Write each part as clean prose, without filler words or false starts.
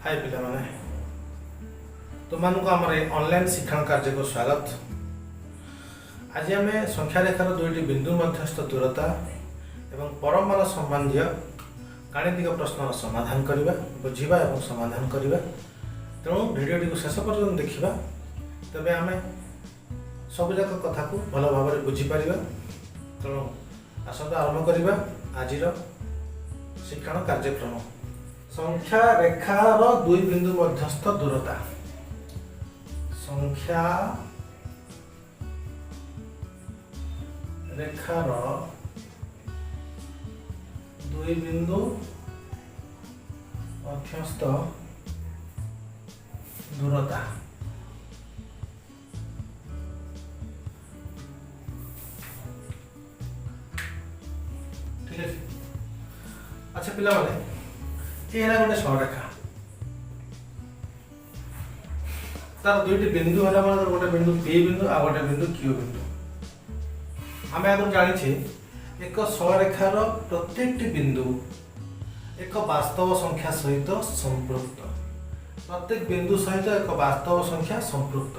हाय पिला माने तुमको आम ऑनलाइन शिक्षण कार्य को स्वागत। आज आम संख्या रेखार दुईटी बिंदु मध्यस्थ दूरता एवं परमाणु संबंधी गाणितिक प्रश्न समाधान करवा बुझा और समाधान करवा। तेणु भिडियोटी को शेष पर्यटन देखा तेज आम सबुजाक कथा को भल भाव में बुझीपर। तेणु आसत आरंभ करवा आज शिक्षण कार्यक्रम। संख्या रेखार दुई बिंदु मध्यस्थ दूरता। संख्या रेखार दुई बिंदु मध्यस्थ दूरता। ठीक है। अच्छा पिला माने ये गोटे सररेखा तार दुईटी बिंदु है गोटे बिंदु पी बिंदु आ गोटे बिंदु क्यू बिंदु। आम आगे जानी एक सररेखार प्रत्येक बिंदु एक वास्तव संख्या सहित संपृक्त। प्रत्येक बिंदु सहित एक वास्तव संख्या संपृक्त।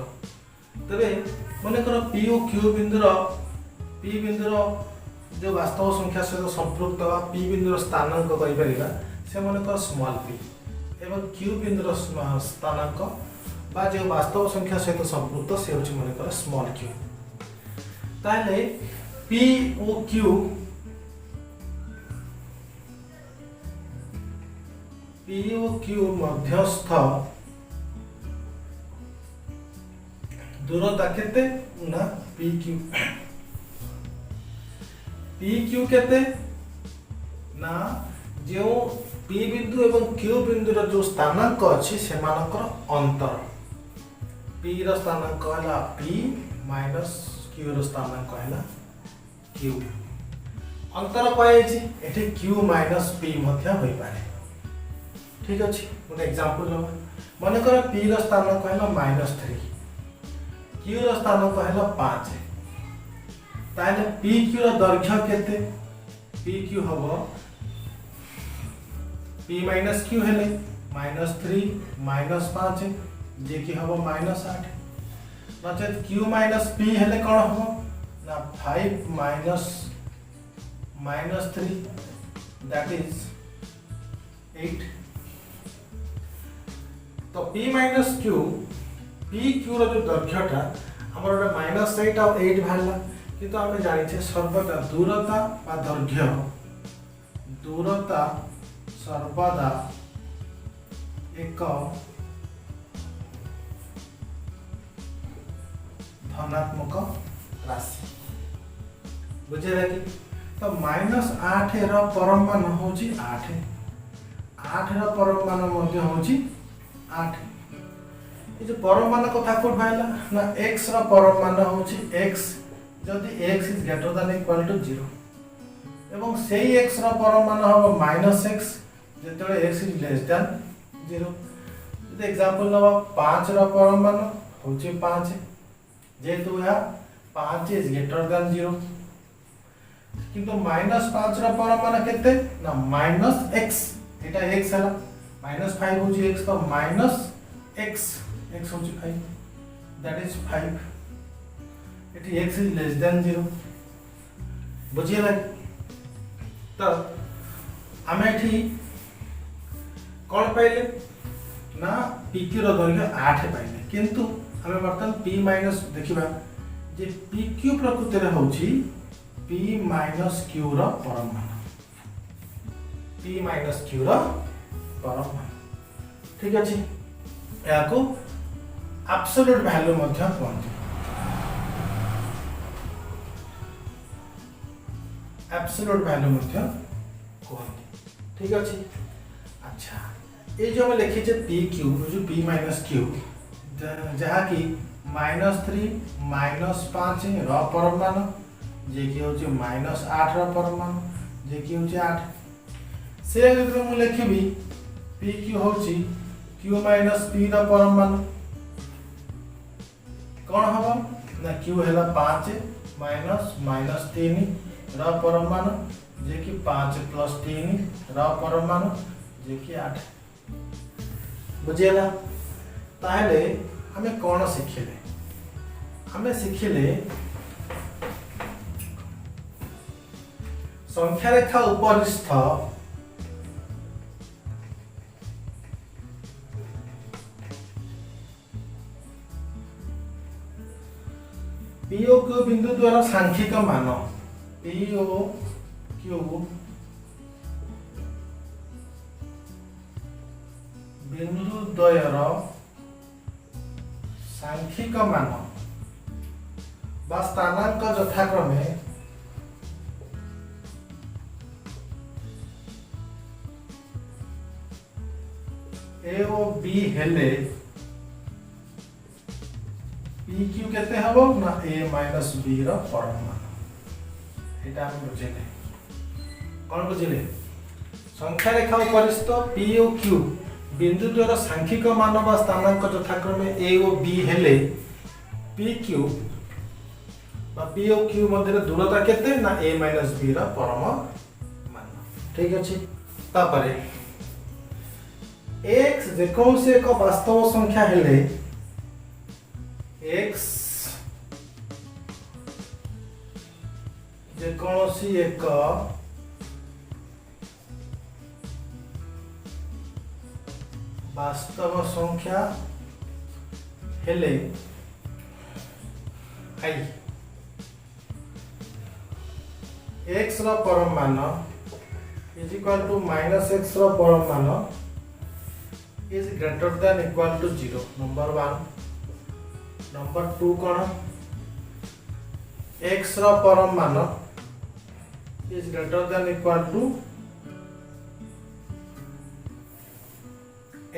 तेरे मनकर पी और क्यू बिंदुर जो वास्तव संख्या सहित संपृक्त पी बिंदुर स्थानांक कहीपर से मनकर स्मॉल पी एवं क्यू बिंदुर स्थानांक बा जो वास्तव संख्या सहित संपृक्त से हूँ मनकर स्मॉल क्यू। ताहले पी और क्यू मध्यस्थ दूरता केते ना पी क्यू केते ना जो पी बिंदु एवं क्यू बिंदुर जो स्थानांक अच्छी से अंतर पी रो स्थानांक है पी माइनस क्यू रो स्थानांक है क्यू। अंतर कहे क्यू माइनस पी हो पाए। ठीक अच्छे गोटे एग्जांपल लो मनकर पी रो स्थानांक है -3 क्यू रो स्थानांक है 5। ताहले पी क्यू रो दैर्घ्य केते पी क्यू हबो पी माइनस क्यू हेले -3 -5 जे कि हबो -8 नचेत क्यू माइनस पी हेले कौन हबो ना 5 -3 दैट इज 8। तो P minus Q P Q रो जो दैर्घ्यटा हमर -8 और 8 बाहरला किंतु आम जानी सर्वदा दूरता बा दैर्घ्य दूरता सर्वदा एक धनात्मक राशि बुझेगा कि। तो -8 रो परम मान होची 8 8 रो परम मान मध्य होची 8। ये जो परम मान कथा कोड भाइला ना x रो परम मान होची x जदि x is greater than equal to 0 एवं सेही x रो परम मान हो -x जेतले x इज लेस देन 0। जदि एग्जांपल नवा 5 रो परम मान होची 5 जेतु या 5 इज ग्रेटर देन 0 किंतु -5 रो परम मान केते ना -x एटा x हला -5 होची x तो -x x होची 5 that is 5। Eighty x is less than 0 बुझियला। तो आमे एठी कौन पाइले ना पी क्यू रो दैर्घ्य 8 पाइले किंतु हमें बर्तमान पी माइनस देखिबा जे पी क्यू प्रकृति रे होची पी माइनस क्यू रो परम मान पी माइनस क्यू रो परम मान। ठीक अछि याको एब्सोल्यूट वैल्यू मध्य कहते एब्सोल्यूट वैल्यू मध्य कहते। ठीक अछि। अच्छा ये जो हम लिखी छे पी क्यू जो पी माइनस क्यू जहा कि -3 -5 रो परम मान जे कि होची -8 रो परम मान जे कि होची 8 से अगर मु लिखिबी पी क्यू होची क्यू माइनस पी रो परम मान कौन हबो ना क्यू हैला 5 -3 रो परम मान जे कि 5 + 3 रो परम मान जे कि 8। बुझेगा ताहले हमें कौन शिखिले हमें शिखिले संख्या रेखा उपरिस्थ पी ओ क्यू बिंदु द्वारा सांख्यिक मान पी ओ क्यू बिंदु द्वयर सांख्यिक मान बा स्थानांक यथाक्रमे ए ओ बी हेले पी क्यू केते हबो ना ए माइनस बी रो परम मान एटा हम बुझिले कोन बुझिले संख्या रेखा उपरिस्थ पी ओ क्यू बिंदु द्वारा सांख्यिक मान बा स्थानांक यथाक्रमे ए ओ बी हेले पी क्यू बा पी ओ क्यू मध्य दूरता केते ना ए माइनस बी रो परम मान ठीक अछि तापरे x जेकौन से एक वास्तव संख्या हेले x जेकौन एक वास्तव संख्या हेले आई x रो परम मान is equal to minus x रो परम मान is greater than equal to 0 number 1 number 2 कौन x रो परम मान is greater than equal to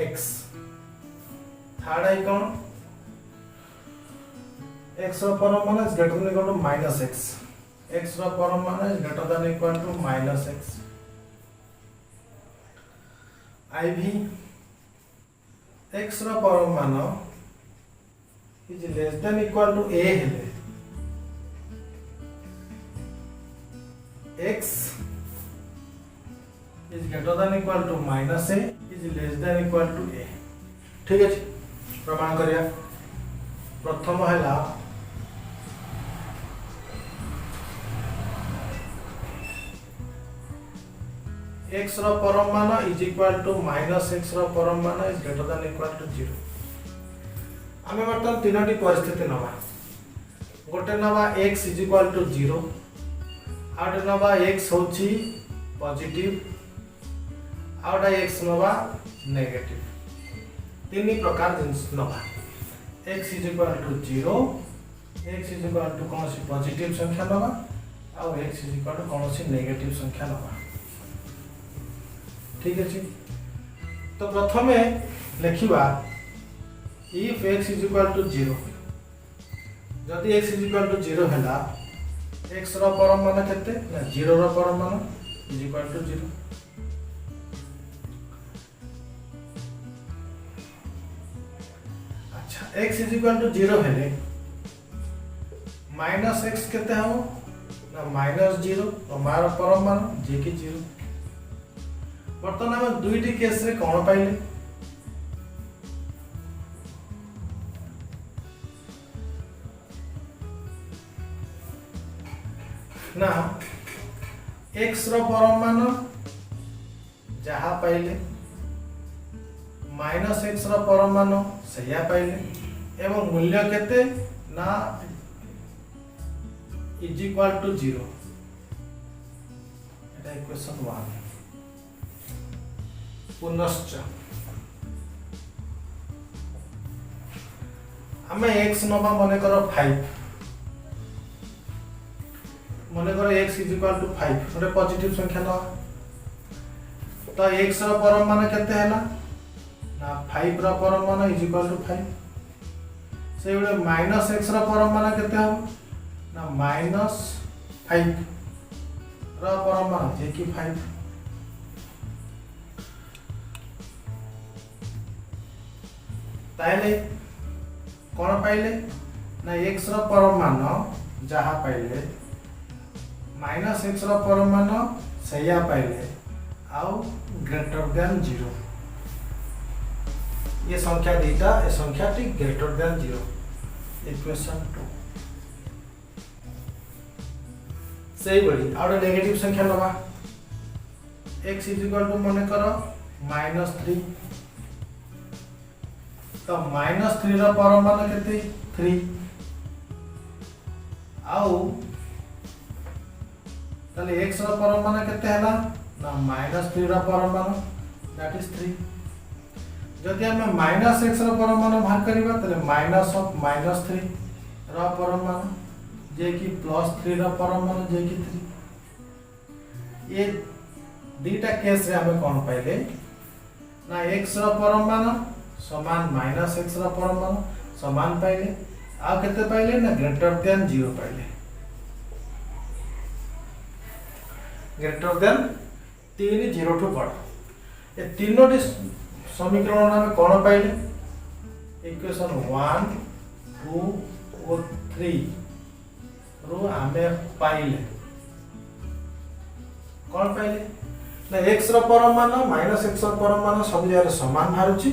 x third है कौन x रो परम मान is greater than equal to minus x रो परम मान is greater than equal to minus x IV x रो परम मान is less than equal to a हेले x is greater than equal to minus a is less than equal to a ठीक है प्रमाण करिया प्रथम हैला x रो परम मान is equal to minus x रो परम मान is greater than equal to 0 आमे बर्तन तीनोटी परिस्थिति नबा गोटे नबा x इज इक्वल टू 0 आउट नबा x होची पॉजिटिव आउट x नबा नेगेटिव तीन प्रकार जिंस नबा x is equal to 0 x is equal to कोनसी पॉजिटिव संख्या नबा आ x इज इक्वल टू कोनसी नेगेटिव संख्या नबा ठीक है तो प्रथमे लिखिबा if x is equal to 0 जदि x is equal to 0 हैला x रो परम मान केते ना 0 रो परम मान is equal to 0 अच्छा x is equal to 0 हैले माइनस x केते हो ना माइनस 0 और मार परम मान जे कि 0 बर्तमान हम दुईटी केस रे कोन पाइले ना x रो परम मान जहा पाइले माइनस x रो परम मान सया पाइले एवं मूल्य केते ना is equal to 0 Etah equation 1 पुनश्च हमें x नबा मने करो 5 मने करो x इज इक्वल टू 5 गोटे पॉजिटिव संख्या न तो x रो परम मान केते हैला ना 5 रो परम मान इज इक्वल टू 5 से गोटे माइनस x रो परम मान केते हो ना माइनस 5 रो परम मान जे कि 5 ताइले कोन पाइले ना x रो परम मान जहा पाइले माइनस x रो परम मान सया पाइले आउ ग्रेटर देन 0 ये संख्या दीटा ए संख्या टी ग्रेटर देन 0 इक्वेशन 2 सही बड़ी आउट नेगेटिव संख्या नबा x मन कर -3 तो -3 रो परमान केते 3 आउ ताले x रो परमान केते हला ना -3 रो परमान दैट इज 3 जदि हम -x रो परमान बाहर करबा ताले -3 रो परमान जे कि +3 रो परमान जे कि 3 ये दीटा केस रे हमें कोन पाइले ना x रो परमान समान -x रो परमान समान पाइले आ केते पाइले ना ग्रेटर देन 0 पाइले ग्रेटर देन 3 0 टू बड़ ए तीनोटी समीकरण हमें कोन पाइले इक्वेशन 1 2 और 3 रो हमें पाइले कोन पाइले ना x रो परमान -x रो परमान सब जगह समान बाहरुची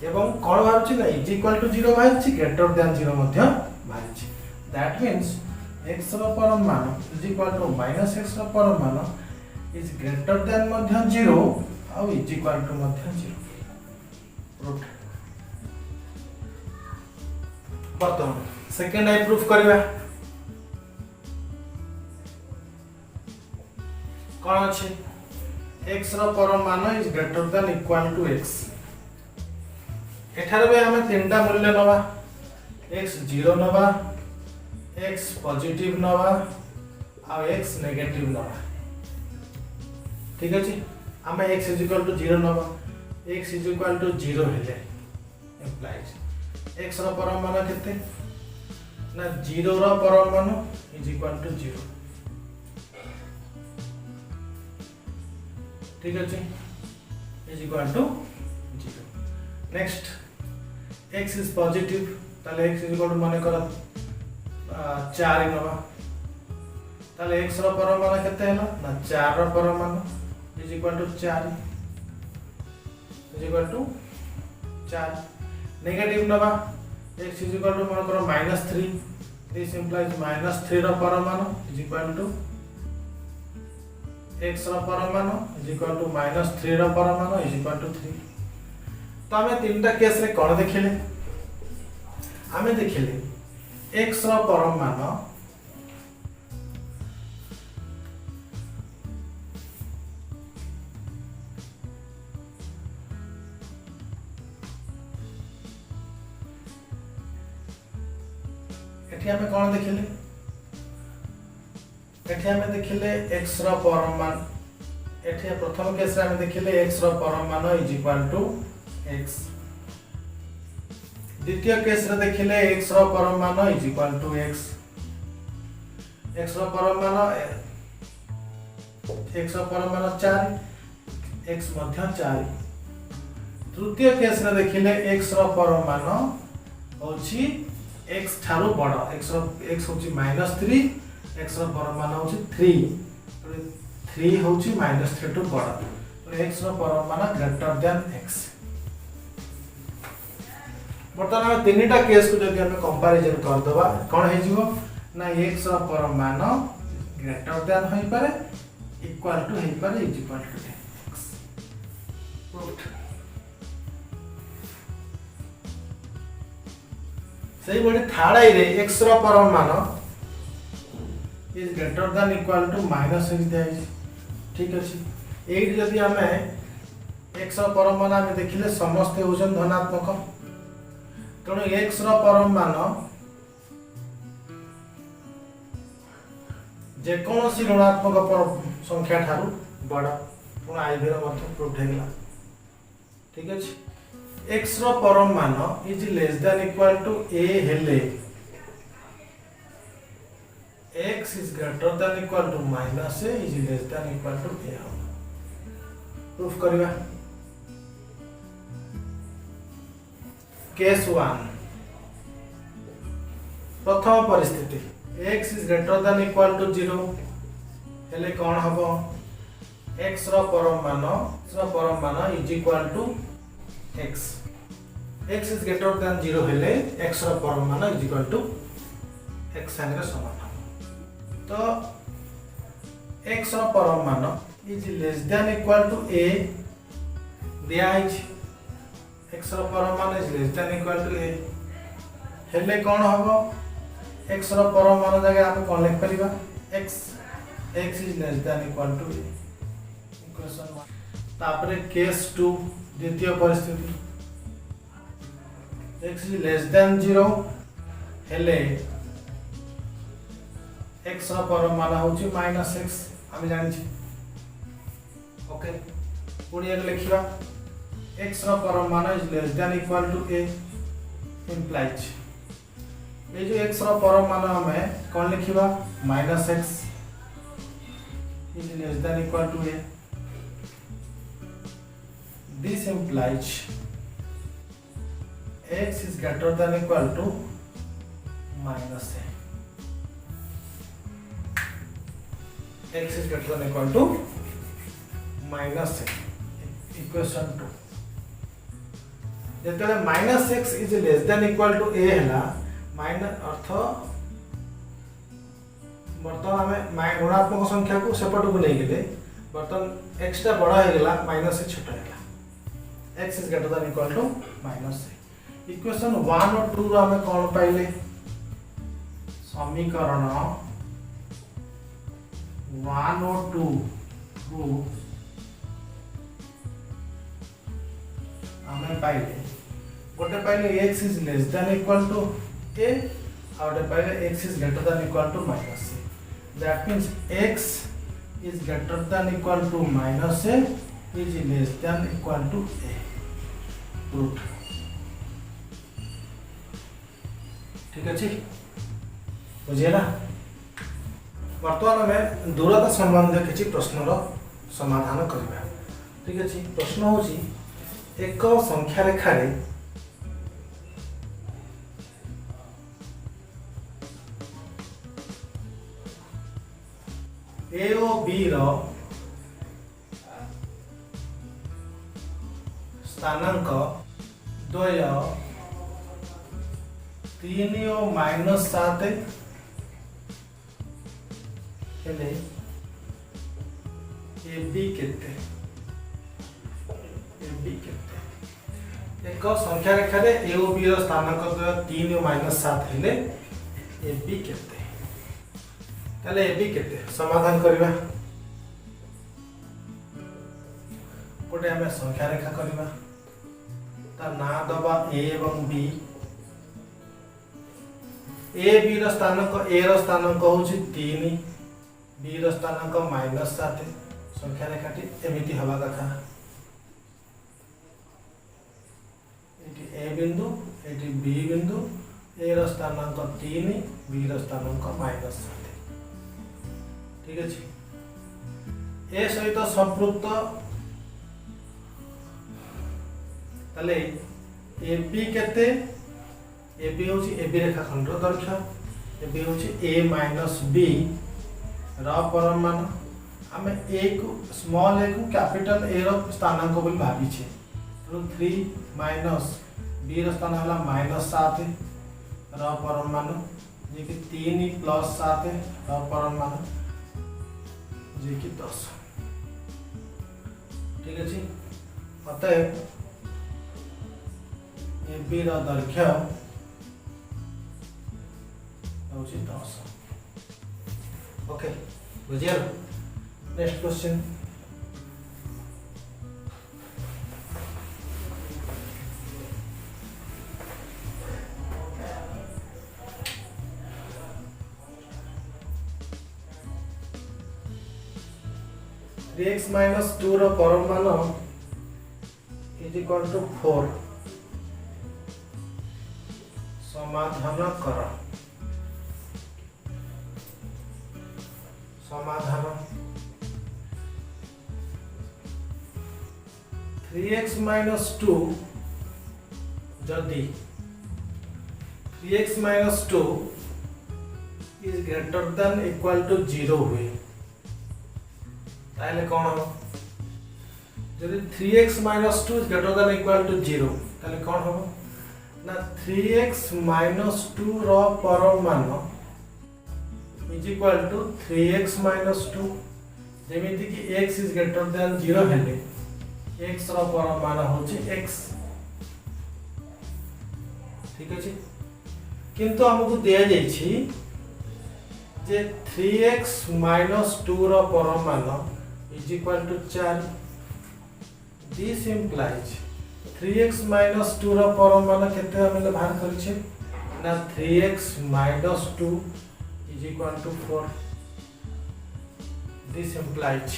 एवं कोन बाहरुची ना इज इक्वल टू 0 बाहरुची ग्रेटर देन 0 मध्य बाहरुची दैट मींस x रो परमान इज इक्वल टू -x रो परमान इज ग्रेटर देन मध्य 0 और इज इक्वल टू मध्य 0 प्रूफ बर्तमान सेकंड आई प्रूफ करबा कोन अछि x रो परमान is greater than equal to x एठार बे हमें तीनटा मूल्य नबा x 0 नबा x पॉजिटिव नबा और x नेगेटिव नबा ठीक अछि हमें x 0 नबा x 0 हेले implies x रो परमान केते ना 0 रो परमान इज इक्वल टू 0 ठीक अछि is equal to 0 next x is positive ताले x इज इक्वल टू माने कर 4 नबा ताले x रो परमान केते हैला ना 4 रो परमान इज इक्वल टू 4 नेगेटिव नबा x इज इक्वल टू माने कर -3 दिस इंप्लाइज -3 रो परमान इज इक्वल टू x रो परमान इज इक्वल टू -3 रो परमान इज इक्वल टू 3 तो हमें तीनटा केस रे कोन देखिले हमें देखिले x रो परमान एठी हमें कोन देखिले एठी हमें देखिले x रो परमान एठी प्रथम केस रे हमें देखिले x रो परमान इज इक्वल टू x द्वितीय केस रे देखिले x रो परमान इज इक्वल टू x रो परमान 4 x मध्य 4 तृतीय केस रे देखिले x रो परमान होची x थारो बड़ x होची -3 x रो परमान होची 3 होची -3 टू बड़ तो x रो परमान ग्रेटर देन x बर्तमान हम तीनटा केस को जदि हम कंपैरिजन कर दबा कोन हे जिवो ना x रो परमान ग्रेटर देन होई पारे इक्वल टू होई पारे is equal to x proved सही बड़ी थर्ड आई रे x रो परमान is greater than equal to -x दिया ठीक अछि एट जदि हमें x रो परमान हम देखिले समस्त होजन धनात्मक तेणु x रो परमान जे कोनोसी ऋणात्मक संख्या ठारू बड़ पुण i रो मतलब प्रूफ हेगला ठीक अछि x रो परमान is less than equal to a हेले x is greater than equal to minus a is less than equal to a proof करिवा केस 1 प्रथम परिस्थिति x is greater than equal to 0 हेले कोन हबो x रो परमान is equal to x x is greater than 0 हेले x रो परम मान इज इक्वल टू x संगे समान तो x रो परम मान is less than equal to a दिया x रो परम मान is less than equal to a हेले कोन हबो x रो परम मान जगह हम कोन लिख परिबा x is less than equal to a equation 1 तापरे केस 2 द्वितीय परिस्थिति x इज लेस देन 0 हेले x रो परम मान होची -x हम जानि छी ओके पुणी एक लिखिबा x रो परम मान is less than equal to a implies ये जो x रो परम मान हमें कौन लिखिबा -x is less than equal to a this implies x is greater than equal to minus a x is greater than equal to minus a equation 2 जेतले minus x is less than equal to a हैला minus अर्थ बर्तमान हमें ऋणात्मक संख्या को सेपट को नहीं गेले बर्तमान x टा बड़ा हो गेला माइनस से छोटा हैला x is greater than equal to minus a equation 1 और 2 रो हमें कोन पाइले समीकरण 1 और 2 रो हमें पाइले गोटे पाइले x is less than equal to a और गोटे पाइले x is greater than equal to minus a that means x is greater than equal to minus a is less than equal to a proof ठीक अछि बुझिला वर्तमान में दूरता संबंध किछि प्रश्नर समाधान करिबा ठीक अछि प्रश्न होछि एक संख्या रेखा रे ए ओ बी रो स्थानांक 2 3 और -7 हेले ए बी केते एक संख्या रेखा रे ए ओ बी रो स्थानांक 3 और -7 हेले ए बी केते ताले ए बी केते समाधान करबा कोटे हमें संख्या रेखा करबा ता ना दबा ए एवं बी ए बी रो स्थानांक ए रो स्थानांक होची 3 बी रो स्थानांक -7 संख्या रेखाटी एमिति हवा कथा एटी ए बिंदु एटी बी बिंदु ए रो स्थानांक 3 बी रो स्थानांक -7 ठीक अछि ए सहित संपृक्त तले ए बी केते ए बी होची ए बी रेखाखंड रो दैर्घ्य ए बी होची a माइनस b रो परम मान हम a को स्मॉल a को कैपिटल A रो स्थानांक बोली भाबी छे तो 3 माइनस b रो स्थान हला -7 रो परम मान जे कि 3 प्लस 7 रो परम मान जे कि 10 ठीक अछि अतः ए बी रो दैर्घ्य होची 10 ओके बुझियल नेक्स्ट क्वेश्चन x minus 2 रो परम मान इज इक्वल टू 4 समाधान कर समाधान 3x minus 2 जदि 3x minus 2 is greater than equal to 0 हुए ताले कौन हो जदि 3x minus 2 is greater than equal to 0 ताले कौन हो ना 3x माइनस 2 रो परम मान is equal to 3x minus 2 जेमिति कि x इज ग्रेटर देन 0 हेले x रो परम मान होची x ठीक अछि किंतु हमको दिया जाई छी जे 3x माइनस 2 रो परम मान is equal to 4 this implies 3x minus 2 रो परम मान केते हमले बाहर करि छै ना 3x minus 2 is equal to 4 this implies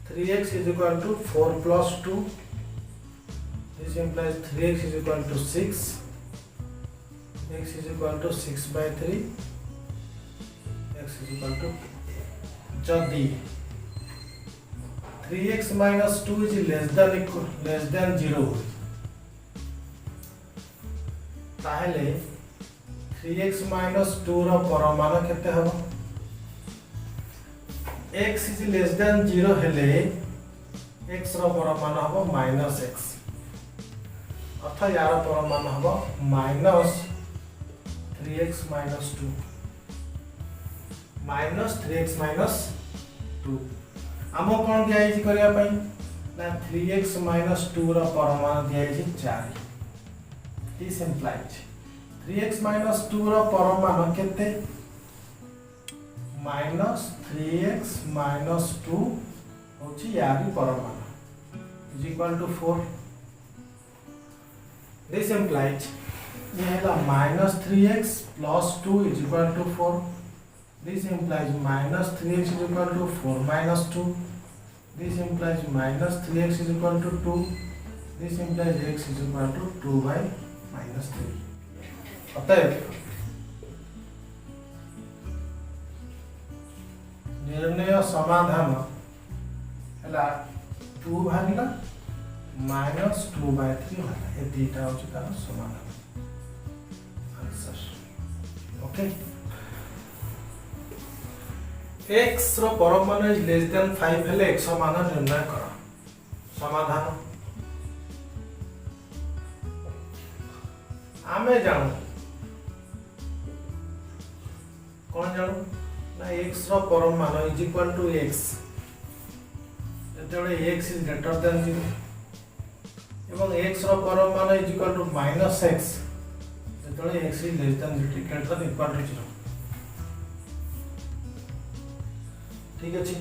3x is equal to 4 plus 2 this implies 3x is equal to 6 x is equal to 6 by 3 x is equal to जदि 3x minus 2 is less than 0 ताहले 3x minus 2 रो परमान केते हबो x is less than 0 हेले x रो परमान हबो minus x अर्थात यार परमान हबो minus 3x minus 2 minus 3x minus 2 आमो कोन दिया छि करिया पई ना 3x minus 2 रो परमान दिया छि 4 this implies 3x minus 2 रो परमान केते minus 3x minus 2 होछि यारी Parman is equal to 4 this implies ये हैला minus 3x plus 2 is equal to 4 this implies minus 3x is equal to 4 minus 2 this implies minus 3x is equal to 2 this implies x is equal to 2 by minus 3 अतएव निर्णय समाधान हैला 2 भागिला minus 2 by 3 होला ए दीटा होची तार समाधान answer okay x रो परम मान इज लेस देन 5 हेले x मान निर्णय कर समाधान आमे जानू कौन जानू ना x रो परम मान इज इक्वल टू x जेतबे x इज ग्रेटर देन 0 एवं x रो परम मान is equal to minus x जेतबे x is less than 0 greater than equal to 0 ठीक अछि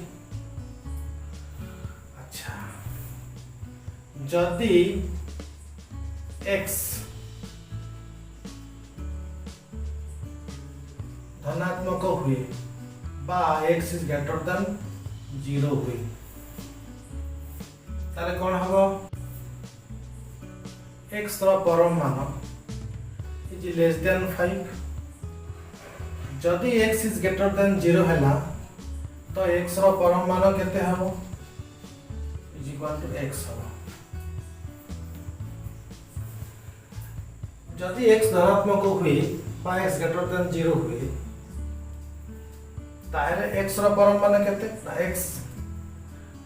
अच्छा जदि x धनात्मक हुए बा x इज ग्रेटर देन 0 हुए ताले कोन हबो x रो परम मान इज लेस देन 5 जदि x इज ग्रेटर देन 0 हैला तो x रो परम मान केते हबो इज इक्वल टू x हबो जदि x धनात्मक हुए बा x ग्रेटर देन 0 हुए ताहले x रो परम मान केते ना x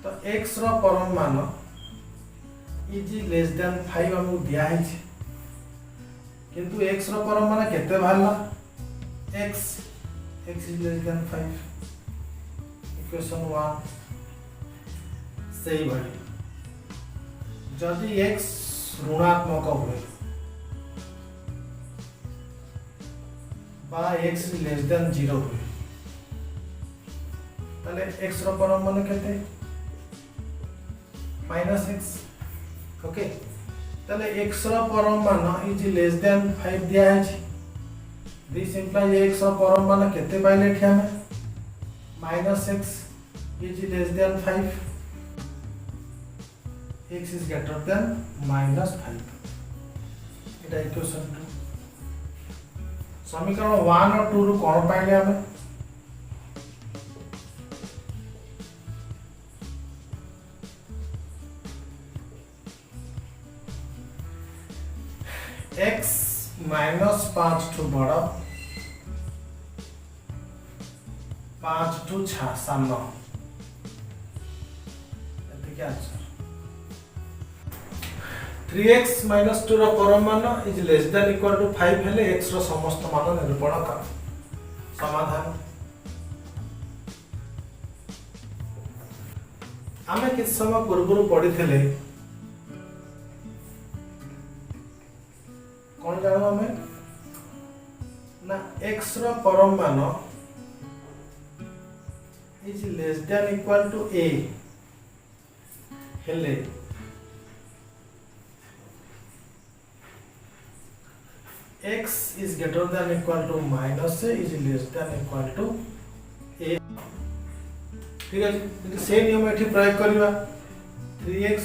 तो x रो परम मान इज लेस देन 5 हमु दिया है किंतु x रो परम मान केते भाला x is less then 5 equation 1 सही भाई जदि x ऋणात्मक हुए बा x इज लेस देन 0 हुए ताले x रो परम मान केते माइनस x ओके ताले x रो परम मान इज लेस देन 5 दिया है दिस इंप्लाइज x रो परम मान केते पाइले ठी हमें minus x is less than 5 x is greater than minus 5 এটা इक्वेशन 2 समीकरण 1 और 2 रु कोन पाइले हमें x minus 5 टू बड़ा 5 टू 6 सामना एते क्या आंसर 3x - 2 ର परम मान is less than equal to 5 हेले x रो समस्त मान निरूपण कर समाधान आमे किछ समय पूर्व पढ़िथिले कौन जानो आमे ना x रो परम मान is less than equal to a हेले x is greater than equal to minus a is less than equal to a ठीक है जी से नियम एठी प्रयोग करबा 3x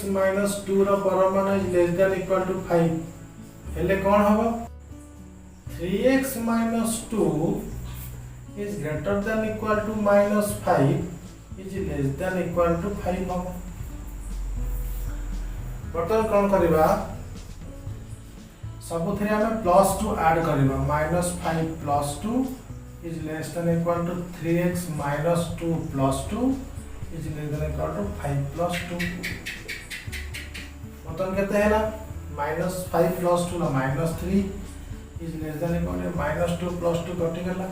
- 2 रो परम मान is less than equal to 5 हेले कोन हबो 3x - 2 is greater than equal to -5 is less than equal to 5 हबो बर्तन कोन करबा सबुथिरे हमें +2 ऐड करबा -5 + 2 is less than equal to 3x - 2 + 2 is less than equal to 5 + 2 बर्तन केते हैला -5 + 2 ला -3 is less than equal to -2 + 2 कटि गला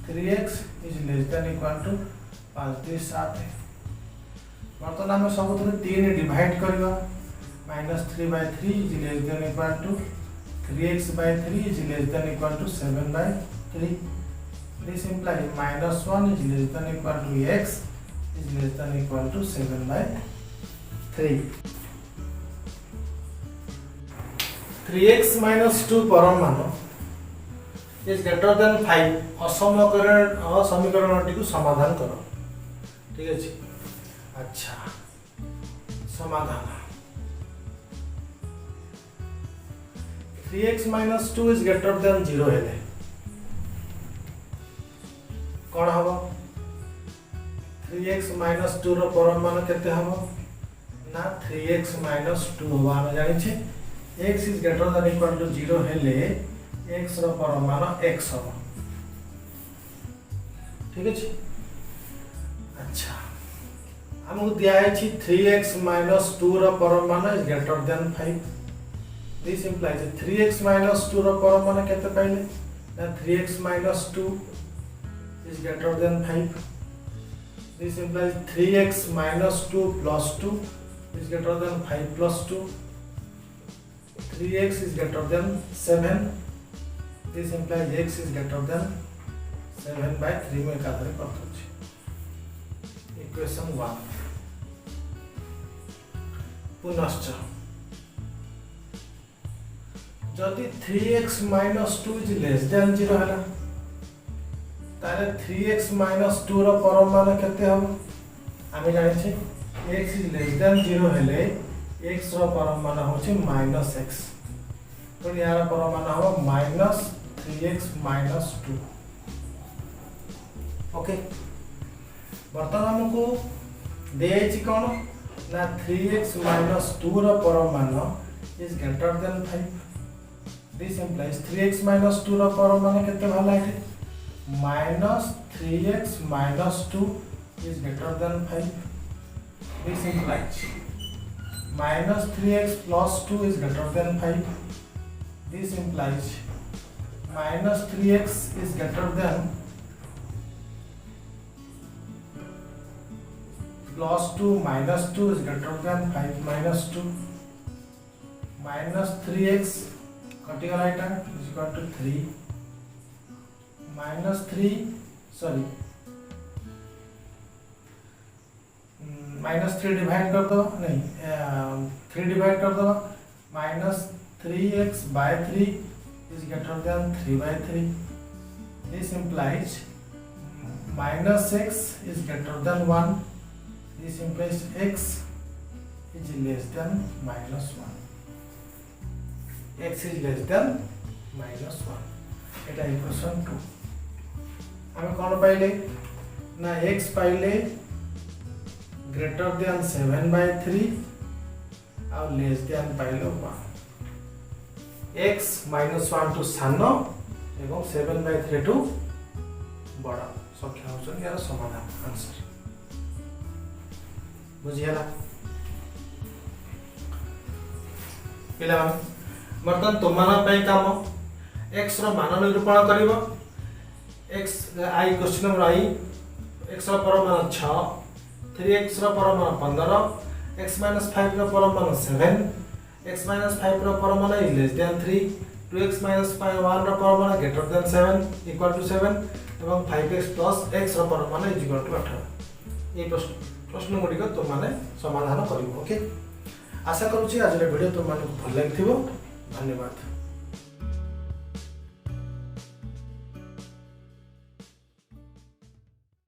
3x is less than equal to 5 3 7 बर्तन हमें सबुथिरे 3 डिवाइड करबा -3/3 is less than equal to 3x/3 is less than equal to 7/3 this implies -1 is less than equal to x is less than equal to 7/3 3x - 2 परम मान is greater than 5 असमीकरण T को समाधान करो ठीक है जी अच्छा समाधान 3x - 2 is greater than 0 हेले कौन हबो 3x - 2 रो परम मान केते हबो ना 3x - 2 हबो हम जानि छी x is greater than equal to 0 हेले x रो परम मान x हबो ठीक अछि अच्छा हमहु दिया है छी 3x - 2 रो परम मान is greater than 5 this implies 3x - 2 रो परम मान केते पाइले ना 3x - 2 is greater than 5 this implies 3x - 2 + 2 is greater than 5 + 2 3x is greater than 7 this implies x is greater than 7/3 में कादरे करतो छी इक्वेशन 1 पुनश्च जदि 3x - 2 is less than 0 हला ताले 3x - 2 रो परम मान केते हम आमे जानि छी x is less than 0 हेले x रो परम मान होछि -x तो यार परम मान हो -3x - 2 ओके बर्तमान हमको दे छी कोन ना 3x - 2 रो परम मान is greater than 5 this implies 3x - 2 रो परम मान केते भला है -3x - 2 is greater than 5 this implies -3x + 2 is greater than 5 this implies -3x is greater than +2 -2 is greater than 5 - 2 -3x कटी गला इटा is equal to 3 -3 sorry -3 divide कर दो नहीं 3 डिवाइड कर दो -3x/3 is greater than 3/3 this implies -x is greater than 1 this implies x is less than -1 x is less than -1 এটা equation 2 हम कोन पाइले ना x पाइले ग्रेटर देन 7/3 और लेस देन पाइले 1 x -1 टू सानो एवं 7/3 टू बड़ा संख्या होछन यार समाधान आंसर बुझियला पिला बर्तमान तुम काम x मान निरूपण कर x आई क्वेश्चन नंबर आई x Parman 6 3x Parman 15 x - 5 Parman 7 x - 5 Parman <3 2x - 1 Parman <7 = 7 एवं 5x + x परमान = 18 ये प्रश्न गुड़िक तुम मैंने समाधान कर ओके आशा करुँच आज वीडियो तुम भल लगी धन्यवाद।